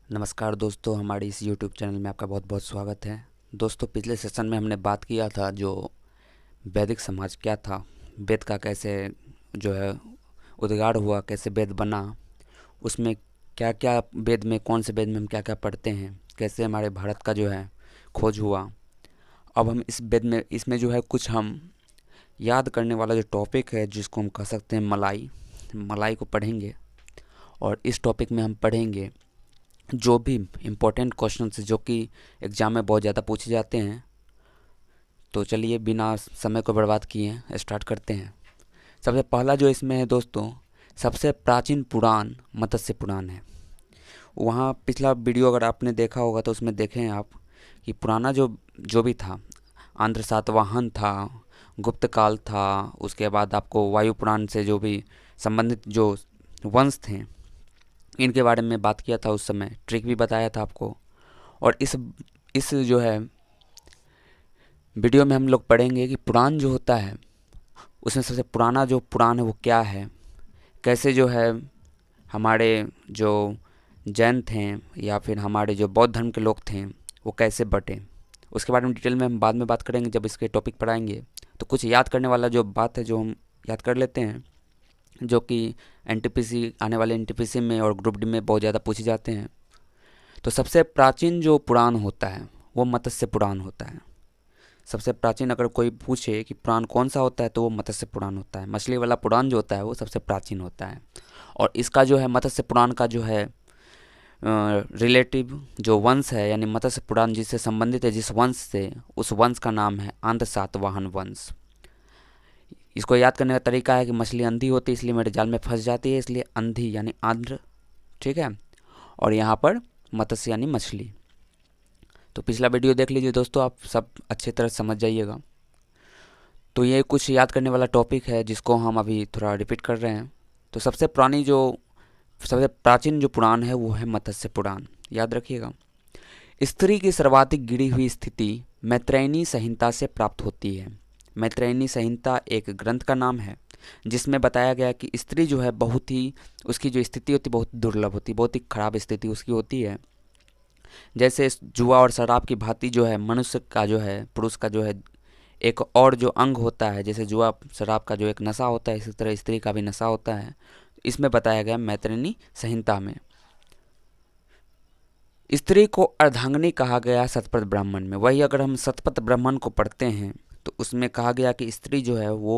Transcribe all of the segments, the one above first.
नमस्कार दोस्तों, हमारे इस YouTube चैनल में आपका बहुत बहुत स्वागत है। दोस्तों, पिछले सेशन में हमने बात किया था जो वैदिक समाज क्या था, वेद का कैसे जो है उद्गार हुआ, कैसे वेद बना, उसमें क्या क्या वेद में, कौन से वेद में हम क्या क्या पढ़ते हैं, कैसे हमारे भारत का जो है खोज हुआ। अब हम इस वेद में इसमें जो है कुछ हम याद करने वाला जो टॉपिक है जिसको हम कह सकते हैं मलाई मलाई को पढ़ेंगे। और इस टॉपिक में हम पढ़ेंगे जो भी इम्पोर्टेंट क्वेश्चन जो कि एग्ज़ाम में बहुत ज़्यादा पूछे जाते हैं। तो चलिए बिना समय को बर्बाद किए स्टार्ट करते हैं। सबसे पहला जो इसमें है दोस्तों, सबसे प्राचीन पुराण मत्स्य पुराण है। वहाँ पिछला वीडियो अगर आपने देखा होगा तो उसमें देखें आप कि पुराना जो जो भी था, आंध्र सातवाहन था, गुप्त काल था, उसके बाद आपको वायु पुराण से जो भी संबंधित जो वंश थे इनके बारे में बात किया था, उस समय ट्रिक भी बताया था आपको। और इस जो है वीडियो में हम लोग पढ़ेंगे कि पुराण जो होता है उसमें सबसे पुराना जो पुराण है वो क्या है, कैसे जो है हमारे जो जैन थे या फिर हमारे जो बौद्ध धर्म के लोग थे वो कैसे बटे। उसके बारे में डिटेल में हम बाद में बात करेंगे जब इसके टॉपिक पढ़ाएंगे। तो कुछ याद करने वाला जो बात है जो हम याद कर लेते हैं, जो कि एनटीपीसी आने वाले एनटीपीसी में और ग्रुप डी में बहुत ज़्यादा पूछे जाते हैं। तो सबसे प्राचीन जो पुराण होता है वो मत्स्य पुराण होता है। सबसे प्राचीन अगर कोई पूछे कि पुराण कौन सा होता है तो वो मत्स्य पुराण होता है। मछली वाला पुराण जो होता है वो सबसे प्राचीन होता है। और इसका जो है मत्स्य पुराण का जो है रिलेटिव जो वंश है, यानी मत्स्य पुराण जिससे संबंधित है, जिस वंश से, उस वंश का नाम है आंध्र सातवाहन वंश। इसको याद करने का तरीका है कि मछली अंधी होती है इसलिए मेरे जाल में फंस जाती है, इसलिए अंधी यानी आंध्र, ठीक है। और यहाँ पर मत्स्य यानी मछली। तो पिछला वीडियो देख लीजिए दोस्तों, आप सब अच्छे तरह समझ जाइएगा। तो ये कुछ याद करने वाला टॉपिक है जिसको हम अभी थोड़ा रिपीट कर रहे हैं। तो सबसे प्राचीन जो पुराण है वो है मत्स्य पुराण, याद रखिएगा। स्त्री की सर्वाधिक गिरी हुई स्थिति मैत्रेयनी संहिता से प्राप्त होती है। मैत्रेयनी संहिता एक ग्रंथ का नाम है जिसमें बताया गया कि स्त्री जो है बहुत ही, उसकी जो स्थिति होती है बहुत दुर्लभ होती है, बहुत ही खराब स्थिति उसकी होती है। जैसे जुआ और शराब की भांति जो है मनुष्य का जो है, पुरुष का जो है एक और जो अंग होता है, जैसे जुआ शराब का जो एक नशा होता है, इसी तरह स्त्री का भी नशा होता है। इसमें बताया गया मैत्रेयनी संहिता में। स्त्री को अर्धांगिनी कहा गया शतपथ ब्राह्मण में। वही अगर हम शतपथ ब्राह्मण को पढ़ते हैं तो उसमें कहा गया कि स्त्री जो है वो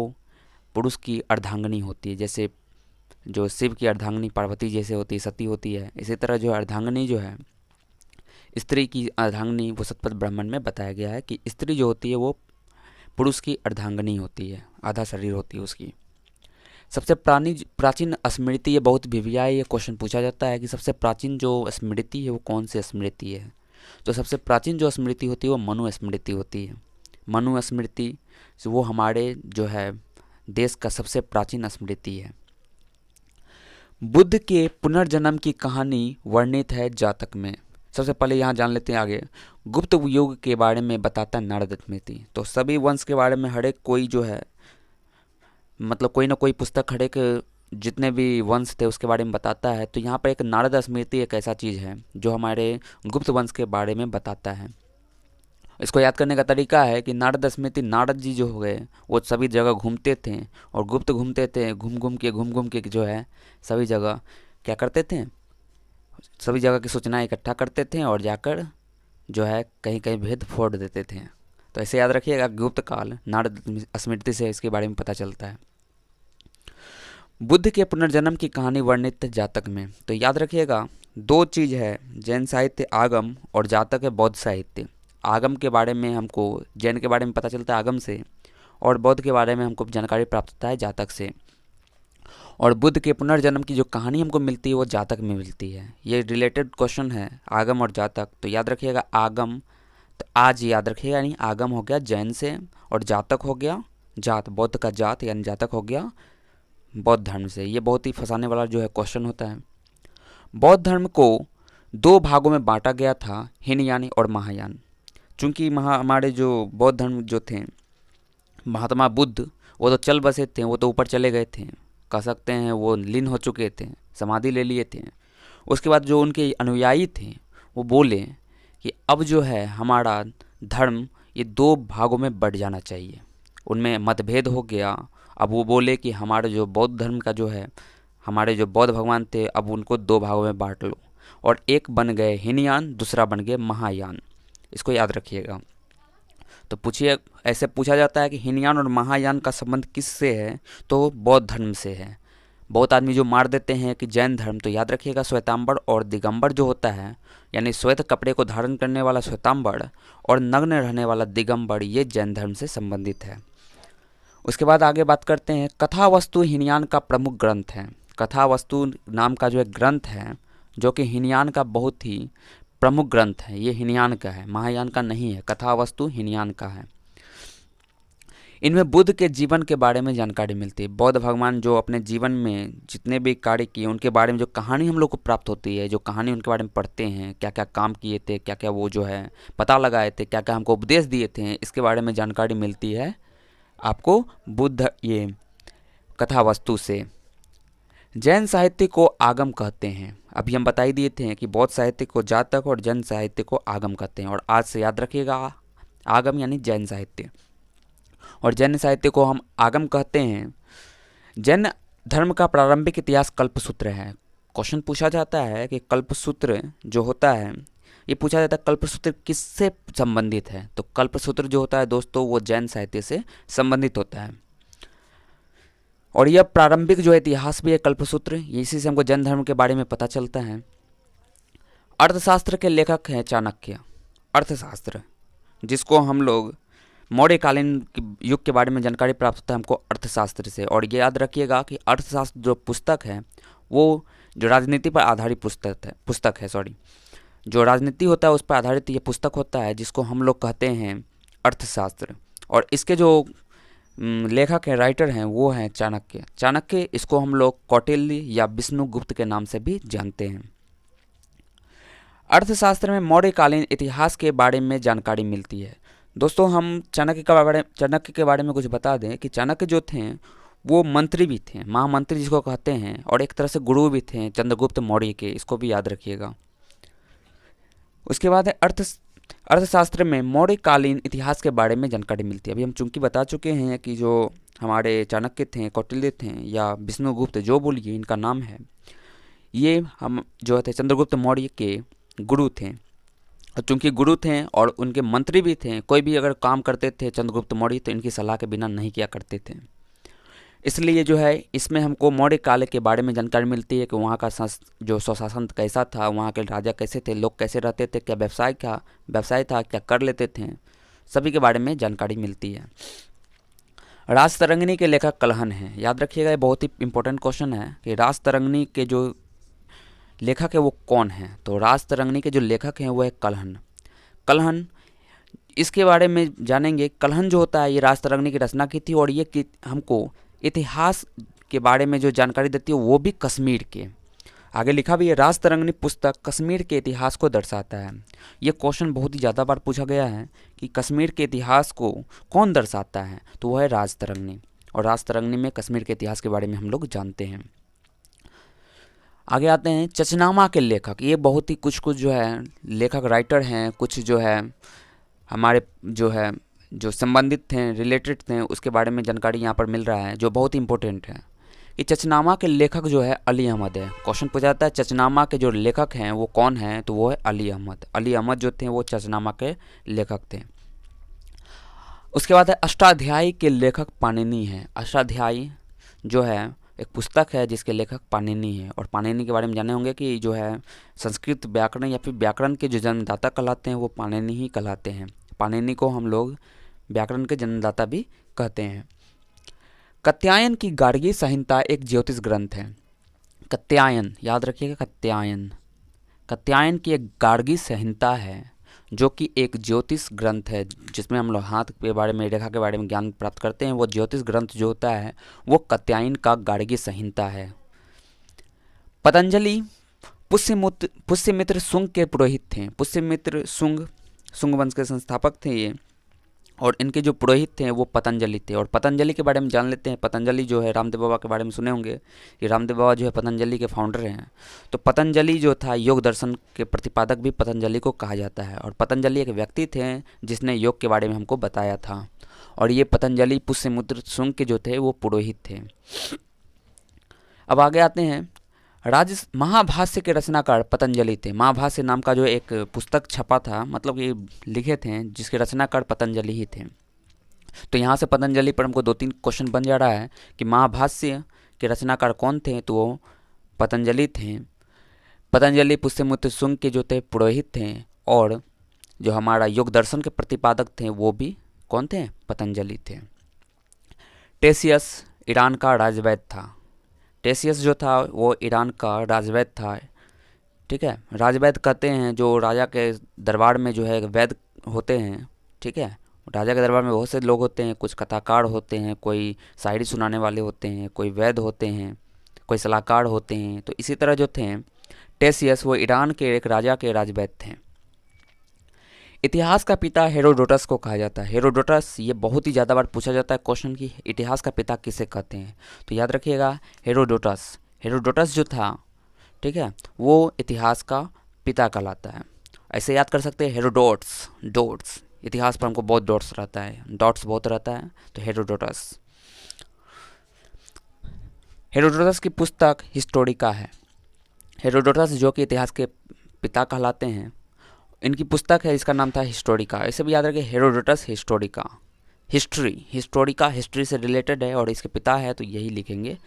पुरुष की अर्धांगिनी होती है। जैसे जो शिव की अर्धांगिनी पार्वती जैसे होती है, सती होती है, इसी तरह जो अर्धांगिनी जो है स्त्री की अर्धांगिनी वो शतपथ ब्राह्मण में बताया गया है कि स्त्री जो होती है वो पुरुष की अर्धांगिनी होती है, आधा शरीर होती है उसकी। सबसे प्राचीन स्मृति, ये बहुत भिविया है, ये क्वेश्चन पूछा जाता है कि सबसे प्राचीन जो स्मृति है वो कौन सी स्मृति है। तो सबसे प्राचीन जो स्मृति होती है वो मनु स्मृति होती है। मनु स्मृति वो हमारे जो है देश का सबसे प्राचीन स्मृति है। बुद्ध के पुनर्जन्म की कहानी वर्णित है जातक में। सबसे पहले यहाँ जान लेते हैं आगे, गुप्त युग के बारे में बताता है नारद स्मृति। तो सभी वंश के बारे में हर एक कोई जो है, मतलब कोई ना कोई पुस्तक हर एक जितने भी वंश थे उसके बारे में बताता है। तो यहाँ पर एक नारद स्मृति एक ऐसा चीज़ है जो हमारे गुप्त वंश के बारे में बताता है। इसको याद करने का तरीका है कि नारद स्मृति, नारद जी जो हो गए वो सभी जगह घूमते थे और गुप्त घूमते थे, घूम घूम के जो है सभी जगह क्या करते थे, सभी जगह की सूचनाएं इकट्ठा करते थे और जाकर जो है कहीं कहीं भेद फोड़ देते थे। तो ऐसे याद रखिएगा, गुप्त काल नारद स्मृति से इसके बारे में पता चलता है। बुद्ध के पुनर्जन्म की कहानी वर्णित है जातक में। तो याद रखिएगा दो चीज़ है, जैन साहित्य आगम और जातक है बौद्ध साहित्य। आगम के बारे में हमको, जैन के बारे में पता चलता है आगम से, और बौद्ध के बारे में हमको जानकारी प्राप्त होता है जातक से। और बुद्ध के पुनर्जन्म की जो कहानी हमको मिलती है वो जातक में मिलती है। ये रिलेटेड क्वेश्चन है आगम और जातक। तो याद रखिएगा आगम, तो आज याद रखिएगा, यानी आगम हो गया जैन से और जातक हो गया जात, बौद्ध का जात यानी जातक हो गया बौद्ध धर्म से। ये बहुत ही फंसाने वाला जो है क्वेश्चन होता है। बौद्ध धर्म को दो भागों में बांटा गया था, हीनयान और महायान। चूँकि हमारे जो बौद्ध धर्म जो थे, महात्मा बुद्ध वो तो चल बसे थे, वो तो ऊपर चले गए थे, कह सकते हैं वो लीन हो चुके थे, समाधि ले लिए थे। उसके बाद जो उनके अनुयायी थे वो बोले कि अब जो है हमारा धर्म ये दो भागों में बँट जाना चाहिए। उनमें मतभेद हो गया। अब वो बोले कि हमारे जो बौद्ध धर्म का जो है, हमारे जो बौद्ध भगवान थे, अब उनको दो भागों में बांट लो, और एक बन गए हीनयान, दूसरा बन गए महायान। इसको याद रखिएगा। तो पूछिए, ऐसे पूछा जाता है कि हीनयान और महायान का संबंध किससे है, तो बौद्ध धर्म से है। बहुत आदमी जो मार देते हैं कि जैन धर्म, तो याद रखिएगा श्वेतांबर और दिगंबर जो होता है, यानी श्वेत कपड़े को धारण करने वाला श्वेतांबर और नग्न रहने वाला दिगंबर, ये जैन धर्म से संबंधित है। उसके बाद आगे बात करते हैं, कथावस्तु हीनयान का प्रमुख ग्रंथ है। कथावस्तु नाम का जो एक ग्रंथ है, जो कि हीनयान का बहुत ही प्रमुख ग्रंथ है, ये हीनयान का है, महायान का नहीं है। कथावस्तु हीनयान का है। इनमें बुद्ध के जीवन के बारे में जानकारी मिलती है। बौद्ध भगवान जो अपने जीवन में जितने भी कार्य किए उनके बारे में जो कहानी हम लोग को प्राप्त होती है, जो कहानी उनके बारे में पढ़ते हैं, क्या क्या काम किए थे, क्या क्या वो जो है पता लगाए थे, क्या क्या हमको उपदेश दिए थे, इसके बारे में जानकारी मिलती है आपको बुद्ध ये कथावस्तु से। जैन साहित्य को आगम कहते हैं। अभी हम बता ही दिए थे कि बौद्ध साहित्य को जातक और जैन साहित्य को आगम कहते हैं। और आज से याद रखिएगा, आगम यानी जैन साहित्य, और जैन साहित्य को हम आगम कहते हैं। जैन धर्म का प्रारंभिक इतिहास कल्पसूत्र है। क्वेश्चन पूछा जाता है कि कल्पसूत्र जो होता है, ये पूछा जाता है कल्पसूत्र किससे संबंधित है, तो कल्पसूत्र जो होता है दोस्तों वो जैन साहित्य से संबंधित होता है। और यह प्रारंभिक जो इतिहास भी है कल्पसूत्र, इसी से हमको जैन धर्म के बारे में पता चलता है। अर्थशास्त्र के लेखक हैं चाणक्य। अर्थशास्त्र जिसको हम लोग मौर्यकालीन युग के बारे में जानकारी प्राप्त होता है हमको अर्थशास्त्र से। और ये याद रखिएगा कि अर्थशास्त्र जो पुस्तक है वो जो राजनीति पर आधारित पुस्तक है जो राजनीति होता है उस पर आधारित ये पुस्तक होता है, जिसको हम लोग कहते हैं अर्थशास्त्र। और इसके जो लेखक हैं, राइटर हैं, वो हैं चाणक्य। चाणक्य, इसको हम लोग कौटिल्य या विष्णुगुप्त के नाम से भी जानते हैं। अर्थशास्त्र में मौर्यकालीन इतिहास के बारे में जानकारी मिलती है। दोस्तों हम चाणक्य के बारे में कुछ बता दें कि चाणक्य जो थे वो मंत्री भी थे, महामंत्री जिसको कहते हैं, और एक तरह से गुरु भी थे चंद्रगुप्त मौर्य के, इसको भी याद रखिएगा। उसके बाद है अर्थशास्त्र में मौर्यकालीन इतिहास के बारे में जानकारी मिलती है। अभी हम चूंकि बता चुके हैं कि जो हमारे चाणक्य थे, कौटिल्य थे या विष्णुगुप्त, जो बोलिए इनका नाम है, ये हम जो थे चंद्रगुप्त मौर्य के गुरु थे। और चूंकि गुरु थे और उनके मंत्री भी थे, कोई भी अगर काम करते थे चंद्रगुप्त मौर्य तो इनकी सलाह के बिना नहीं किया करते थे। इसलिए जो है इसमें हमको मौर्य काल के बारे में जानकारी मिलती है कि वहाँ का जो स्वशासन कैसा था, वहाँ के राजा कैसे थे, लोग कैसे रहते थे, क्या व्यवसाय था, क्या कर लेते थे, सभी के बारे में जानकारी मिलती है। राजतरंगिणी के लेखक कलहन हैं। याद रखिएगा, ये बहुत ही इंपॉर्टेंट क्वेश्चन है कि राजतरंगिणी के जो लेखक है वो कौन है। तो राजतरंगिणी के जो लेखक हैं वो है कलहन। इसके बारे में जानेंगे। कलहन जो होता है ये राजतरंगिणी की रचना की थी, और ये हमको इतिहास के बारे में जो जानकारी देती है वो भी कश्मीर के। आगे लिखा भी है, राजतरंगिणी पुस्तक कश्मीर के इतिहास को दर्शाता है। ये क्वेश्चन बहुत ही ज़्यादा बार पूछा गया है कि कश्मीर के इतिहास को कौन दर्शाता है, तो वह है राजतरंगिणी। और राजतरंगिणी में कश्मीर के इतिहास के बारे में हम लोग जानते हैं। आगे आते हैं चचनामा के लेखक। ये बहुत ही कुछ जो है लेखक राइटर हैं, कुछ जो है हमारे जो संबंधित थे, रिलेटेड थे, उसके बारे में जानकारी यहाँ पर मिल रहा है जो बहुत ही इंपॉर्टेंट है। कि चचनामा के लेखक जो है अली अहमद है। क्वेश्चन पूछा जाता है चचनामा के जो लेखक हैं वो कौन हैं, तो वो है अली अहमद। अली अहमद जो थे वो चचनामा के लेखक थे। उसके बाद है अष्टाध्यायी के लेखक पाणिनि हैं। अष्टाध्यायी जो है एक पुस्तक है जिसके लेखक पाणिनि है। और पाणिनि के बारे में जाने होंगे कि जो है संस्कृत व्याकरण या फिर व्याकरण के जो जन्मदाता कहलाते हैं वो पाणिनि ही कहलाते हैं। पाणिनि को हम लोग व्याकरण के जन्मदाता भी कहते हैं। कात्यायन की गार्गी संहिता एक ज्योतिष ग्रंथ है। कात्यायन, याद रखिएगा, कात्यायन की एक गार्गी संहिता है जो कि एक ज्योतिष ग्रंथ है, जिसमें हम लोग हाथ के बारे में, रेखा के बारे में ज्ञान प्राप्त करते हैं। वो ज्योतिष ग्रंथ जो होता है वो कात्यायन का गार्गी संहिता है। पतंजलि पुष्यमित्र शुंग के पुरोहित थे। पुष्यमित्र शुंग वंश के संस्थापक थे ये। और इनके जो पुरोहित थे वो पतंजलि थे। और पतंजलि के बारे में जान लेते हैं। पतंजलि जो है, रामदेव बाबा के बारे में सुने होंगे, ये रामदेव बाबा जो है पतंजलि के फाउंडर हैं। तो पतंजलि जो था, योग दर्शन के प्रतिपादक भी पतंजलि को कहा जाता है। और पतंजलि एक व्यक्ति थे जिसने योग के बारे में हमको बताया था। और ये पतंजलि पुष्यमित्र शुंग के जो थे वो पुरोहित थे। अब आगे आते हैं। महाभाष्य के रचनाकार पतंजलि थे। महाभाष्य नाम का जो एक पुस्तक छपा था, मतलब कि लिखे थे, जिसके रचनाकार पतंजलि ही थे। तो यहाँ से पतंजलि पर हमको 2-3 क्वेश्चन बन जा रहा है कि महाभाष्य के रचनाकार कौन थे, तो वो पतंजलि थे। पतंजलि पुष्यमित्र शुंग के जो थे पुरोहित थे। और जो हमारा योग दर्शन के प्रतिपादक थे वो भी कौन थे, पतंजलि थे। टेसियस ईरान का राजवैद्य था। टेसियस जो था वो ईरान का राजवैद्य था। ठीक है, राजवैद्य कहते हैं जो राजा के दरबार में जो है वैद्य होते हैं। ठीक है, राजा के दरबार में बहुत से लोग होते हैं, कुछ कथाकार होते हैं, कोई शायरी सुनाने वाले होते हैं, कोई वैद्य होते हैं, कोई सलाहकार होते हैं। तो इसी तरह जो थे टेसियस, वो ईरान के एक राजा के राजवैद्य थे। इतिहास का पिता हेरोडोटस को कहा जाता है। हेरोडोटस, ये बहुत ही ज़्यादा बार पूछा जाता है क्वेश्चन कि इतिहास का पिता किसे कहते हैं, तो याद रखिएगा हेरोडोटस। हेरोडोटस जो था, ठीक है, वो इतिहास का पिता कहलाता है। ऐसे याद कर सकते हैं हेरोडोट्स, डोट्स। इतिहास पर हमको बहुत डॉट्स रहता है, डॉट्स बहुत रहता है, तो हेरोडोटस। हेरोडोटस की पुस्तक हिस्टोरिका है। हेरोडोटस जो कि इतिहास के पिता कहलाते हैं, इनकी पुस्तक है, इसका नाम था हिस्टोरिका। ऐसे भी याद रखिए हेरोडोटस हिस्टोरिका। हिस्टोरिका हिस्ट्री से रिलेटेड है और इसके पिता है तो यही लिखेंगे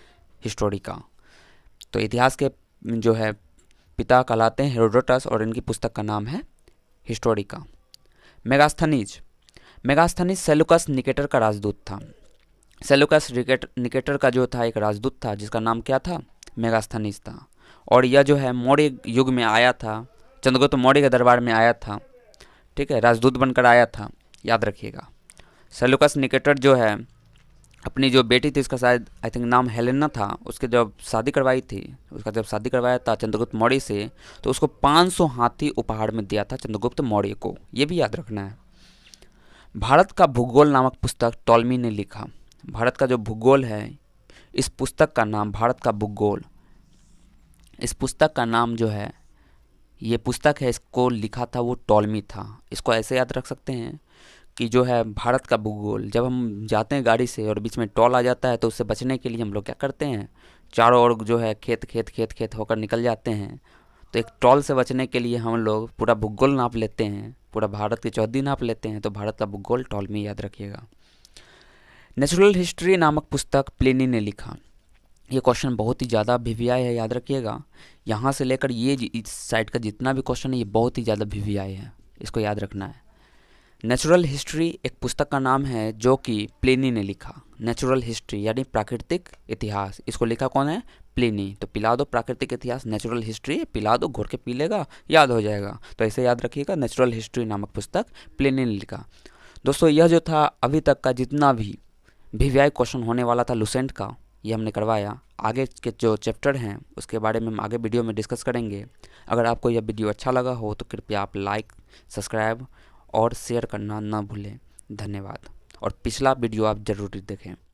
हिस्टोरिका। तो इतिहास के जो है पिता कहलाते हैं हेरोडोटस और इनकी पुस्तक का नाम है हिस्टोरिका। मेगास्थनीज सेलुकस निकेटर का राजदूत था। सेलुकस निकेटर का जो था एक राजदूत था जिसका नाम क्या था, मेगास्थनीज था। और यह जो है मौर्य युग में आया था, चंद्रगुप्त मौर्य के दरबार में आया था। ठीक है, राजदूत बनकर आया था, याद रखिएगा। सेलुकस निकेटर जो है अपनी जो बेटी थी, उसका शायद आई थिंक नाम हेलेना था, उसके जब शादी करवाई थी, उसका जब शादी करवाया था चंद्रगुप्त मौर्य से, तो उसको 500 हाथी उपहार में दिया था चंद्रगुप्त मौर्य को, ये भी याद रखना है। भारत का भूगोल नामक पुस्तक टॉलमी ने लिखा। भारत का जो भूगोल है, इस पुस्तक का नाम भारत का भूगोल, इस पुस्तक का नाम जो है, ये पुस्तक है, इसको लिखा था वो टॉलमी था। इसको ऐसे याद रख सकते हैं कि जो है भारत का भूगोल, जब हम जाते हैं गाड़ी से और बीच में टॉल आ जाता है तो उससे बचने के लिए हम लोग क्या करते हैं, चारों ओर जो है खेत खेत खेत खेत होकर निकल जाते हैं। तो एक टॉल से बचने के लिए हम लोग पूरा भूगोल नाप लेते हैं, पूरा भारत की चौहद्दी नाप लेते हैं। तो भारत का भूगोल टॉलमी, याद रखिएगा। नेचुरल हिस्ट्री नामक पुस्तक प्लिनी ने लिखा। ये क्वेश्चन बहुत ही ज़्यादा वीवीआई है, याद रखिएगा। यहाँ से लेकर ये इस साइड का जितना भी क्वेश्चन है ये बहुत ही ज़्यादा वीवीआई है, इसको याद रखना है। नेचुरल हिस्ट्री एक पुस्तक का नाम है जो कि प्लिनी ने लिखा। नेचुरल हिस्ट्री यानी प्राकृतिक इतिहास, इसको लिखा कौन है, प्लिनी। तो पिला दो प्राकृतिक इतिहास, नेचुरल हिस्ट्री पिला दो, घोर के पी लेगा, याद हो जाएगा। तो ऐसे याद रखिएगा, नेचुरल हिस्ट्री नामक पुस्तक प्लिनी ने लिखा। दोस्तों, यह जो था अभी तक का जितना भी वीवीआई क्वेश्चन होने वाला था लुसेंट का, ये हमने करवाया। आगे के जो चैप्टर हैं उसके बारे में हम आगे वीडियो में डिस्कस करेंगे। अगर आपको यह वीडियो अच्छा लगा हो तो कृपया आप लाइक, सब्सक्राइब और शेयर करना ना भूलें। धन्यवाद। और पिछला वीडियो आप ज़रूर देखें।